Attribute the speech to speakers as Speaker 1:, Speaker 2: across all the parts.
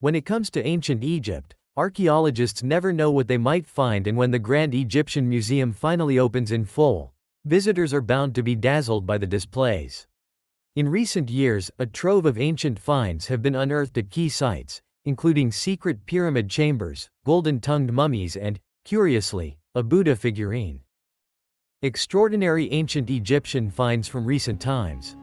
Speaker 1: When it comes to ancient Egypt, archaeologists never know what they might find, and when the Grand Egyptian Museum finally opens in full, visitors are bound to be dazzled by the displays. In recent years, a trove of ancient finds have been unearthed at key sites, including secret pyramid chambers, golden-tongued mummies and, curiously, a Buddha figurine. Extraordinary ancient Egyptian finds from recent times.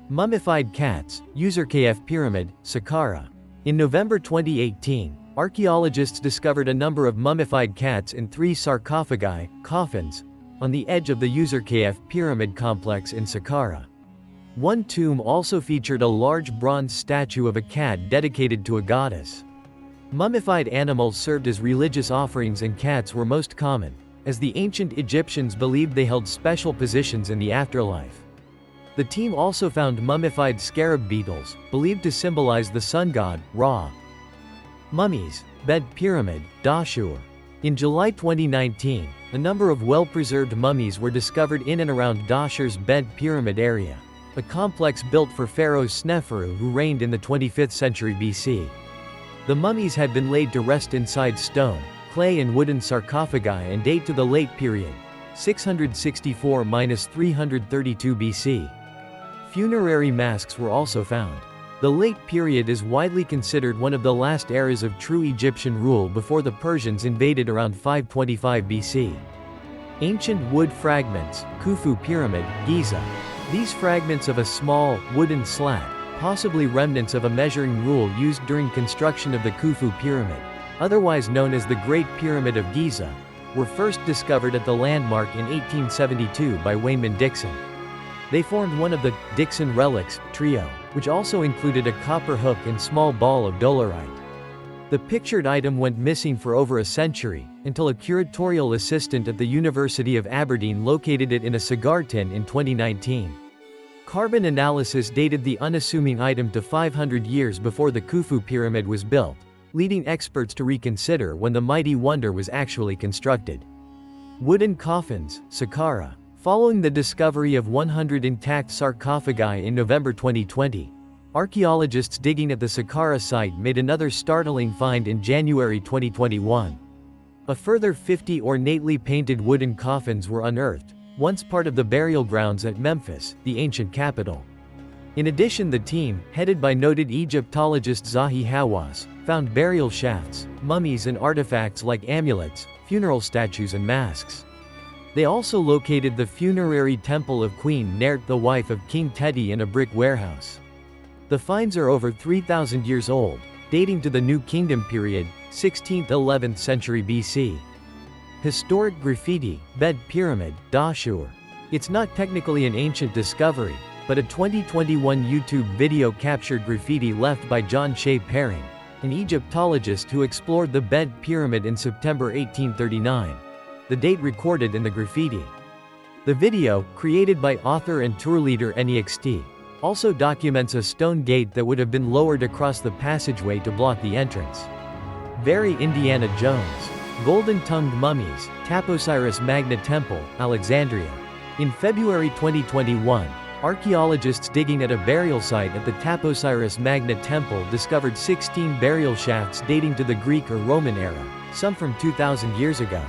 Speaker 1: Mummified cats, Userkf Pyramid, Saqqara. In November 2018, archaeologists discovered a number of mummified cats in 3 sarcophagi, coffins, on the edge of the Userkf Pyramid complex in Saqqara. One tomb also featured a large bronze statue of a cat dedicated to a goddess. Mummified animals served as religious offerings, and cats were most common, as the ancient Egyptians believed they held special positions in the afterlife. The team also found mummified scarab beetles, believed to symbolize the sun god, Ra. Mummies, Bed Pyramid, Dashur. In July 2019, a number of well-preserved mummies were discovered in and around Dashur's Bed Pyramid area, a complex built for Pharaoh Sneferu, who reigned in the 25th century BC. The mummies had been laid to rest inside stone, clay and wooden sarcophagi and date to the late period, 664–332 BC. Funerary masks were also found. The late period is widely considered one of the last eras of true Egyptian rule before the Persians invaded around 525 BC. Ancient wood fragments, Khufu Pyramid, Giza. These fragments of a small, wooden slat, possibly remnants of a measuring rule used during construction of the Khufu Pyramid, otherwise known as the Great Pyramid of Giza, were first discovered at the landmark in 1872 by Wayman Dixon. They formed one of the Dixon relics trio, which also included a copper hook and small ball of dolerite. The pictured item went missing for over a century, until a curatorial assistant at the University of Aberdeen located it in a cigar tin in 2019. Carbon analysis dated the unassuming item to 500 years before the Khufu Pyramid was built, leading experts to reconsider when the mighty wonder was actually constructed. Wooden coffins, Saqqara. Following the discovery of 100 intact sarcophagi in November 2020, archaeologists digging at the Saqqara site made another startling find in January 2021. A further 50 ornately painted wooden coffins were unearthed, once part of the burial grounds at Memphis, the ancient capital. In addition, the team, headed by noted Egyptologist Zahi Hawass, found burial shafts, mummies and artifacts like amulets, funeral statues and masks. They also located the funerary temple of Queen Nert, the wife of King Teti, in a brick warehouse. The finds are over 3,000 years old, dating to the New Kingdom period, 16th–11th century BC. Historic graffiti, Bed Pyramid, Dashur. It's not technically an ancient discovery, but a 2021 YouTube video captured graffiti left by John Shea Perring, an Egyptologist who explored the Bed Pyramid in September 1839. The date recorded in the graffiti. The video, created by author and tour leader NEXT, also documents a stone gate that would have been lowered across the passageway to block the entrance. Very Indiana Jones. Golden-tongued mummies, Taposiris Magna Temple, Alexandria. In February 2021, archaeologists digging at a burial site at the Taposiris Magna Temple discovered 16 burial shafts dating to the Greek or Roman era, some from 2,000 years ago.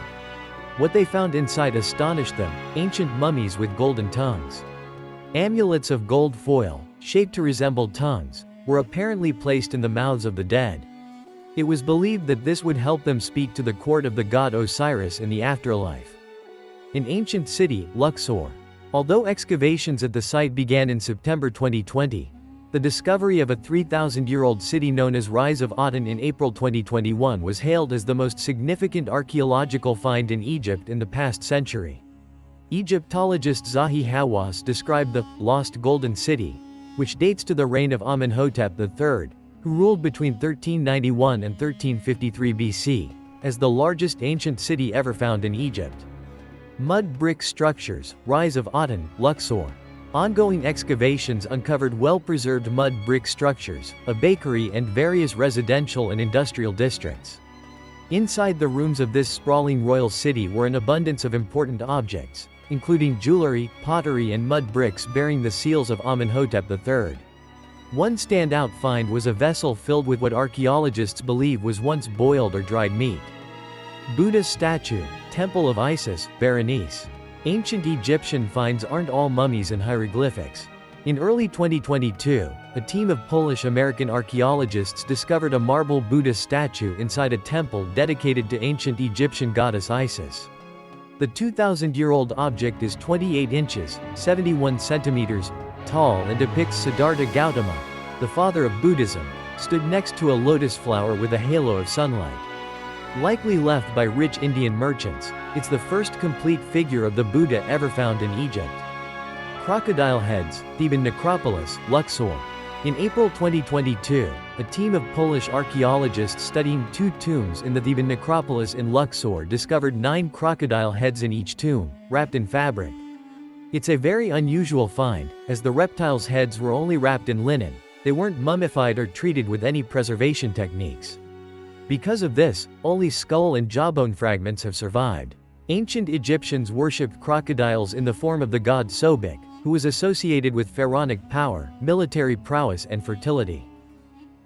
Speaker 1: What they found inside astonished them: ancient mummies with golden tongues. Amulets of gold foil, shaped to resemble tongues, were apparently placed in the mouths of the dead. It was believed that this would help them speak to the court of the god Osiris in the afterlife. In ancient city, Luxor. Although excavations at the site began in September 2020, the discovery of a 3,000-year-old city known as Rise of Aten in April 2021 was hailed as the most significant archaeological find in Egypt in the past century. Egyptologist Zahi Hawass described the Lost Golden City, which dates to the reign of Amenhotep III, who ruled between 1391 and 1353 BC, as the largest ancient city ever found in Egypt. Mud brick structures, Rise of Aten, Luxor. Ongoing excavations uncovered well-preserved mud brick structures, a bakery and various residential and industrial districts. Inside the rooms of this sprawling royal city were an abundance of important objects, including jewelry, pottery and mud bricks bearing the seals of Amenhotep III. One standout find was a vessel filled with what archaeologists believe was once boiled or dried meat. Buddha's statue, Temple of Isis, Berenice. Ancient Egyptian finds aren't all mummies and hieroglyphics. In early 2022, a team of Polish-American archaeologists discovered a marble Buddha statue inside a temple dedicated to ancient Egyptian goddess Isis. The 2,000-year-old object is 28 inches, 71 centimeters, tall and depicts Siddhartha Gautama, the father of Buddhism, stood next to a lotus flower with a halo of sunlight. Likely left by rich Indian merchants, it's the first complete figure of the Buddha ever found in Egypt. Crocodile heads, Theban necropolis, Luxor. In April 2022, a team of Polish archaeologists studying 2 tombs in the Theban necropolis in Luxor discovered 9 crocodile heads in each tomb, wrapped in fabric. It's a very unusual find, as the reptiles' heads were only wrapped in linen, they weren't mummified or treated with any preservation techniques. Because of this, only skull and jawbone fragments have survived. Ancient Egyptians worshipped crocodiles in the form of the god Sobek, who was associated with pharaonic power, military prowess and fertility.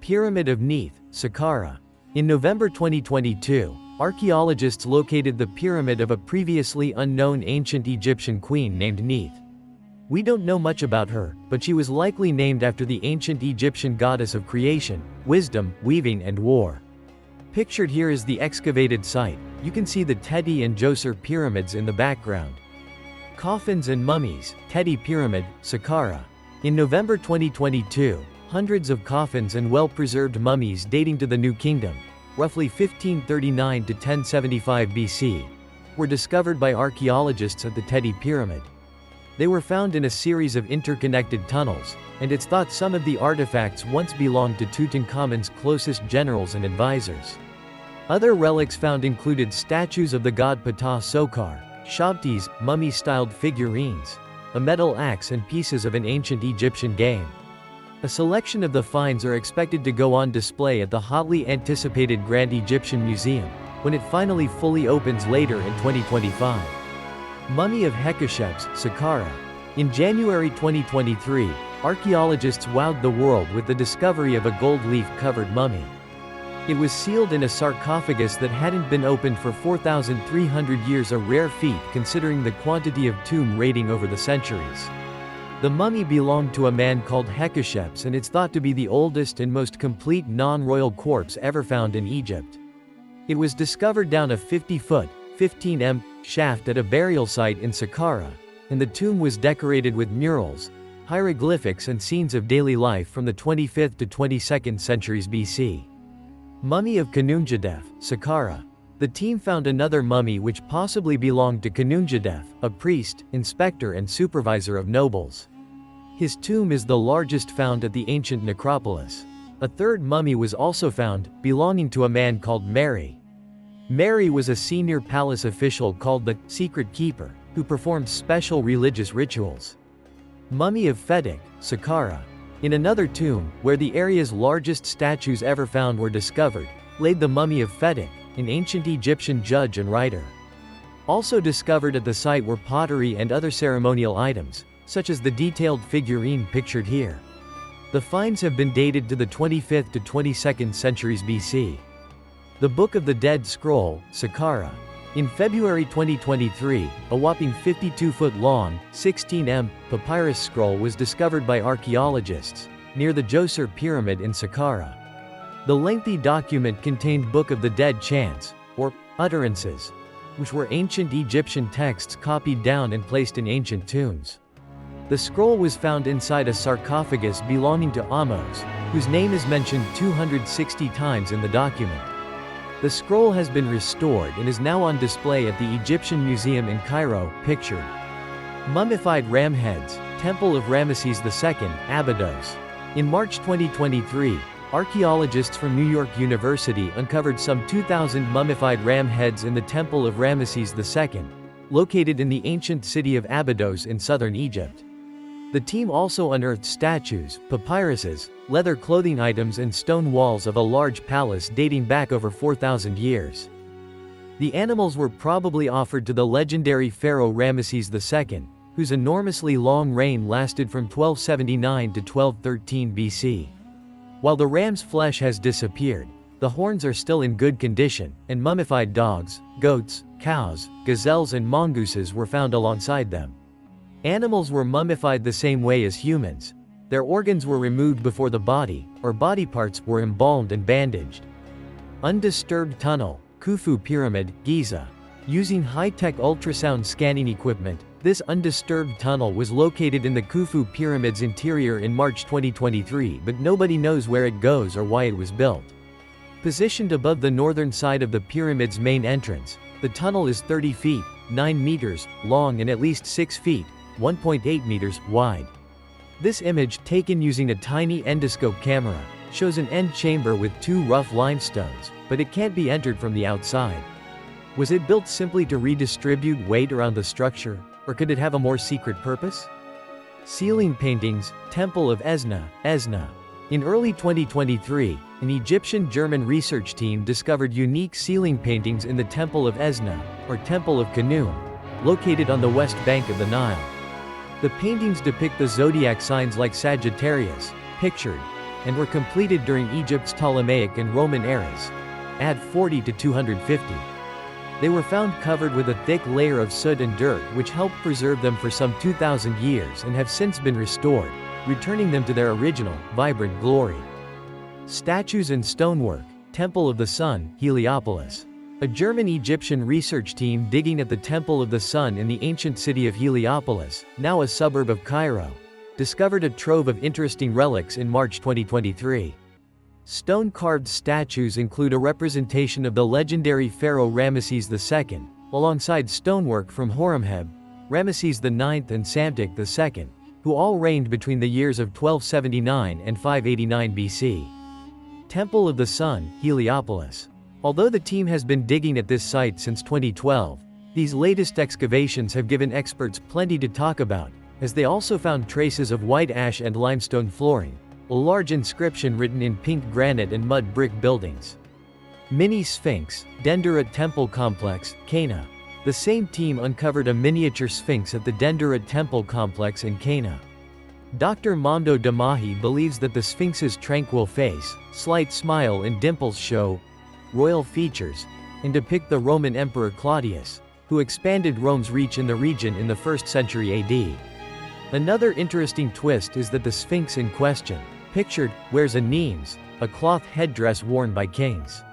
Speaker 1: Pyramid of Neith, Saqqara. In November 2022, archaeologists located the pyramid of a previously unknown ancient Egyptian queen named Neith. We don't know much about her, but she was likely named after the ancient Egyptian goddess of creation, wisdom, weaving and war. Pictured here is the excavated site. You can see the Teti and Djoser pyramids in the background. Coffins and mummies, Teti Pyramid, Saqqara. In November 2022, hundreds of coffins and well-preserved mummies dating to the New Kingdom, roughly 1539 to 1075 BC, were discovered by archaeologists at the Teti Pyramid. They were found in a series of interconnected tunnels, and it's thought some of the artifacts once belonged to Tutankhamun's closest generals and advisors. Other relics found included statues of the god Ptah Sokar, Shabtis, mummy-styled figurines, a metal axe and pieces of an ancient Egyptian game. A selection of the finds are expected to go on display at the hotly anticipated Grand Egyptian Museum, when it finally fully opens later in 2025. Mummy of Hekashep's, Saqqara. In January 2023, archaeologists wowed the world with the discovery of a gold leaf-covered mummy. It was sealed in a sarcophagus that hadn't been opened for 4,300 years, a rare feat considering the quantity of tomb raiding over the centuries. The mummy belonged to a man called Hekashep's, and it's thought to be the oldest and most complete non-royal corpse ever found in Egypt. It was discovered down a 50-foot, 15 shaft at a burial site in Saqqara, and the tomb was decorated with murals, hieroglyphics and scenes of daily life from the 25th to 22nd centuries BC. Mummy of Khnumjadef, Saqqara. The team found another mummy which possibly belonged to Khnumjadef, a priest, inspector and supervisor of nobles. His tomb is the largest found at the ancient necropolis. A third mummy was also found, belonging to a man called Mary. Mary was a senior palace official called the Secret Keeper, who performed special religious rituals. Mummy of Fedik, Saqqara. In another tomb, where the area's largest statues ever found were discovered, laid the mummy of Fedik, an ancient Egyptian judge and writer. Also discovered at the site were pottery and other ceremonial items, such as the detailed figurine pictured here. The finds have been dated to the 25th to 22nd centuries BC. The Book of the Dead Scroll, Saqqara. In February 2023, a whopping 52-foot long, 16 papyrus scroll was discovered by archaeologists, near the Djoser Pyramid in Saqqara. The lengthy document contained Book of the Dead chants, or utterances, which were ancient Egyptian texts copied down and placed in ancient tombs. The scroll was found inside a sarcophagus belonging to Ahmose, whose name is mentioned 260 times in the document. The scroll has been restored and is now on display at the Egyptian Museum in Cairo, pictured. Mummified ram heads, Temple of Ramesses II, Abydos. In March 2023, archaeologists from New York University uncovered some 2,000 mummified ram heads in the Temple of Ramesses II, located in the ancient city of Abydos in southern Egypt. The team also unearthed statues, papyruses, leather clothing items and stone walls of a large palace dating back over 4,000 years. The animals were probably offered to the legendary pharaoh Ramesses II, whose enormously long reign lasted from 1279 to 1213 BC. While the ram's flesh has disappeared, the horns are still in good condition, and mummified dogs, goats, cows, gazelles and mongooses were found alongside them. Animals were mummified the same way as humans. Their organs were removed before the body, or body parts were embalmed and bandaged. Undisturbed tunnel, Khufu Pyramid, Giza. Using high-tech ultrasound scanning equipment, this undisturbed tunnel was located in the Khufu Pyramid's interior in March 2023, but nobody knows where it goes or why it was built. Positioned above the northern side of the pyramid's main entrance, the tunnel is 30 feet, 9 meters, long and at least 6 feet, 1.8 meters, wide. This image, taken using a tiny endoscope camera, shows an end chamber with 2 rough limestones, but it can't be entered from the outside. Was it built simply to redistribute weight around the structure, or could it have a more secret purpose? Ceiling paintings, Temple of Esna, Esna. In early 2023, an Egyptian-German research team discovered unique ceiling paintings in the Temple of Esna, or Temple of Khnum, located on the west bank of the Nile. The paintings depict the zodiac signs like Sagittarius, pictured, and were completed during Egypt's Ptolemaic and Roman eras. Add 40 to 250. They were found covered with a thick layer of soot and dirt which helped preserve them for some 2,000 years and have since been restored, returning them to their original, vibrant glory. Statues and stonework, Temple of the Sun, Heliopolis. A German-Egyptian research team digging at the Temple of the Sun in the ancient city of Heliopolis, now a suburb of Cairo, discovered a trove of interesting relics in March 2023. Stone-carved statues include a representation of the legendary pharaoh Ramesses II, alongside stonework from Horemheb, Ramesses IX and Psamtik II, who all reigned between the years of 1279 and 589 BC. Temple of the Sun, Heliopolis. Although the team has been digging at this site since 2012, these latest excavations have given experts plenty to talk about, as they also found traces of white ash and limestone flooring, a large inscription written in pink granite and mud brick buildings. Mini Sphinx, Dendurat Temple Complex, Cana. The same team uncovered a miniature sphinx at the Dendurat Temple Complex in Cana. Dr. Mondo Damahi believes that the sphinx's tranquil face, slight smile and dimples show royal features and depict the Roman Emperor Claudius, who expanded Rome's reach in the region in the 1st century AD. Another interesting twist is that the sphinx in question, pictured, wears a nemes, a cloth headdress worn by kings.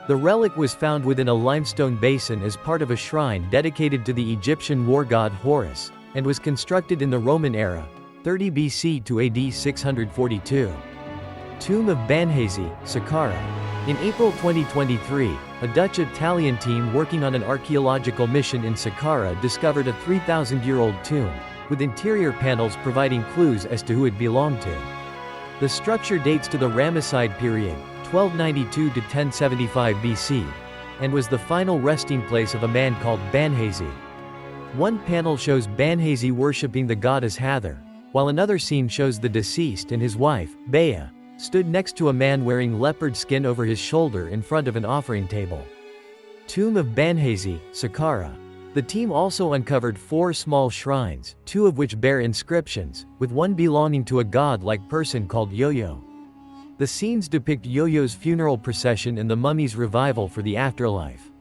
Speaker 1: The relic was found within a limestone basin as part of a shrine dedicated to the Egyptian war god Horus, and was constructed in the Roman era, 30 BC to AD 642. Tomb of Banhazi, Saqqara. In April 2023, a Dutch-Italian team working on an archaeological mission in Saqqara discovered a 3,000-year-old tomb, with interior panels providing clues as to who it belonged to. The structure dates to the Ramesside period, 1292 to 1075 BC, and was the final resting place of a man called Banhazi. One panel shows Banhazi worshipping the goddess Hathor, while another scene shows the deceased and his wife, Bea, stood next to a man wearing leopard skin over his shoulder in front of an offering table. Tomb of Banhazi, Saqqara. The team also uncovered 4 small shrines, 2 of which bear inscriptions, with one belonging to a god-like person called Yo-Yo. The scenes depict Yo-Yo's funeral procession and the mummy's revival for the afterlife.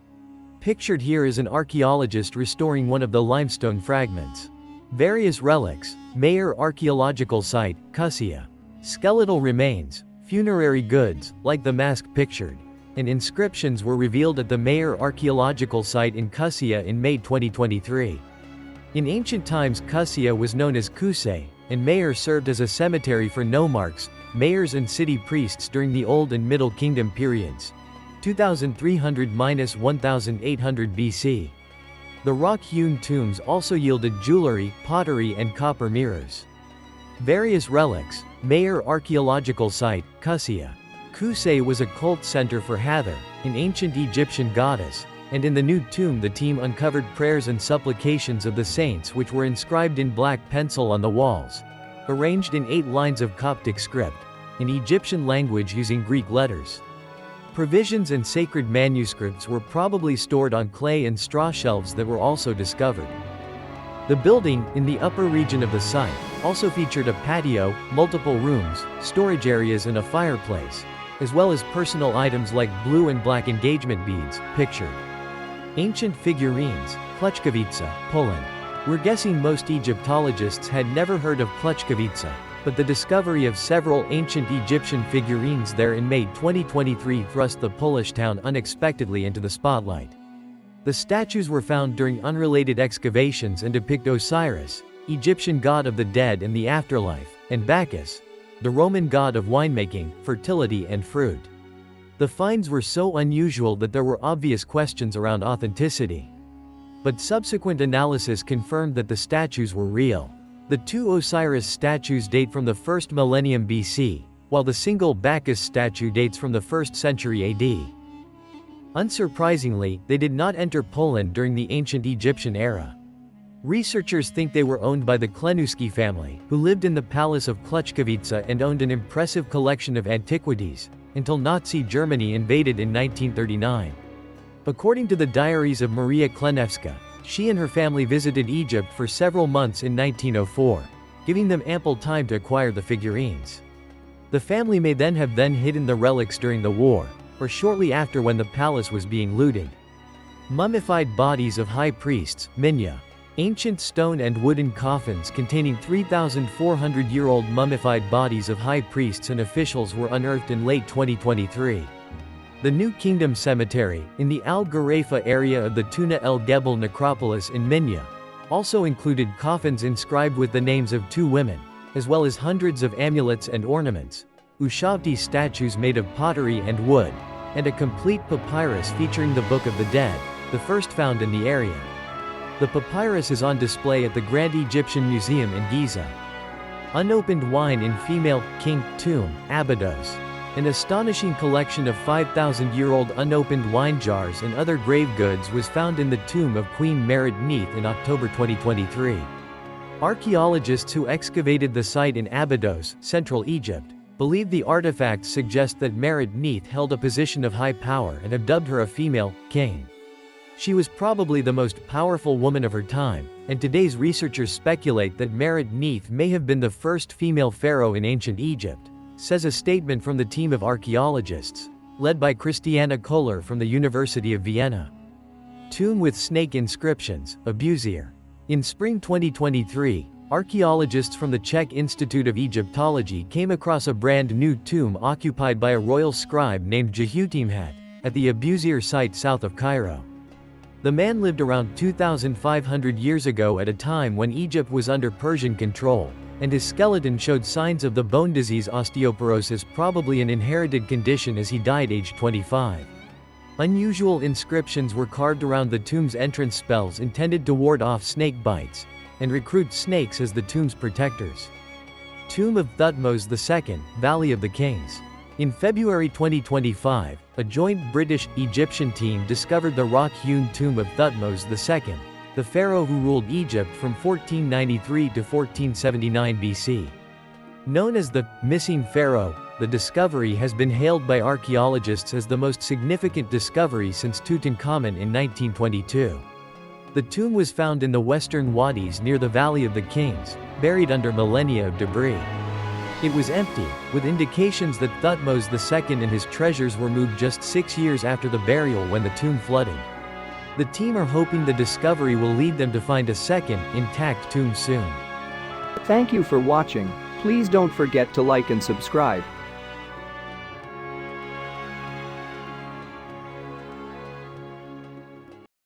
Speaker 1: Pictured here is an archaeologist restoring one of the limestone fragments. Various relics, Mayer Archaeological Site, Qusayya. Skeletal remains, funerary goods, like the mask pictured, and inscriptions were revealed at the Mayer Archaeological Site in Qusayya in May 2023. In ancient times Qusayya was known as Kusay, and Mayer served as a cemetery for nomarchs, mayors and city priests during the Old and Middle Kingdom periods, 2300–1800 BC. The rock-hewn tombs also yielded jewelry, pottery and copper mirrors. Various relics, Mayer Archaeological Site, Qusayya. Kusay was a cult center for Hathor, an ancient Egyptian goddess, and in the new tomb the team uncovered prayers and supplications of the saints which were inscribed in black pencil on the walls, arranged in 8 lines of Coptic script, in Egyptian language using Greek letters. Provisions and sacred manuscripts were probably stored on clay and straw shelves that were also discovered. The building, in the upper region of the site, also featured a patio, multiple rooms, storage areas and a fireplace, as well as personal items like blue and black engagement beads, pictured. Ancient figurines, Kluczkowice, Poland. We're guessing most Egyptologists had never heard of Kluczkowice, but the discovery of several ancient Egyptian figurines there in May 2023 thrust the Polish town unexpectedly into the spotlight. The statues were found during unrelated excavations and depict Osiris, Egyptian god of the dead and the afterlife, and Bacchus, the Roman god of winemaking, fertility and fruit. The finds were so unusual that there were obvious questions around authenticity. But subsequent analysis confirmed that the statues were real. The two Osiris statues date from the 1st millennium BC, while the single Bacchus statue dates from the 1st century AD. Unsurprisingly, they did not enter Poland during the ancient Egyptian era. Researchers think they were owned by the Klenuski family, who lived in the palace of Kluczkowice and owned an impressive collection of antiquities, until Nazi Germany invaded in 1939. According to the diaries of Maria Klenewska, she and her family visited Egypt for several months in 1904, giving them ample time to acquire the figurines. The family may then have hidden the relics during the war, or shortly after when the palace was being looted. Mummified bodies of high priests, minya. Ancient stone and wooden coffins containing 3,400-year-old mummified bodies of high priests and officials were unearthed in late 2023. The New Kingdom Cemetery, in the Al-Ghurafa area of the Tuna El Gebel necropolis in Minya, also included coffins inscribed with the names of 2 women, as well as hundreds of amulets and ornaments, Ushabti statues made of pottery and wood, and a complete papyrus featuring the Book of the Dead, the first found in the area. The papyrus is on display at the Grand Egyptian Museum in Giza. Unopened wine in female king tomb, Abydos. An astonishing collection of 5,000-year-old unopened wine jars and other grave goods was found in the tomb of Queen Merit Neith in October 2023. Archaeologists who excavated the site in Abydos, Central Egypt, believe the artifacts suggest that Merit Neith held a position of high power and have dubbed her a female king. She was probably the most powerful woman of her time, and today's researchers speculate that Merit Neith may have been the first female pharaoh in ancient Egypt, says a statement from the team of archaeologists, led by Christiana Kohler from the University of Vienna. Tomb with snake inscriptions, Abusier. In spring 2023, archaeologists from the Czech Institute of Egyptology came across a brand new tomb occupied by a royal scribe named Jehutimhat, at the Abusier site south of Cairo. The man lived around 2,500 years ago at a time when Egypt was under Persian control, and his skeleton showed signs of the bone disease osteoporosis, probably an inherited condition, as he died aged 25. Unusual inscriptions were carved around the tomb's entrance, spells intended to ward off snake bites, and recruit snakes as the tomb's protectors. Tomb of Thutmose II, Valley of the Kings. In February 2025, a joint British-Egyptian team discovered the rock-hewn tomb of Thutmose II, the pharaoh who ruled Egypt from 1493 to 1479 BC. Known as the missing pharaoh, the discovery has been hailed by archaeologists as the most significant discovery since Tutankhamun in 1922. The tomb was found in the western wadis near the Valley of the Kings, buried under millennia of debris. It was empty, with indications that Thutmose II and his treasures were moved just 6 years after the burial when the tomb flooded. The team are hoping the discovery will lead them to find a second, intact tomb soon.
Speaker 2: Thank you for watching. Please don't forget to like and subscribe.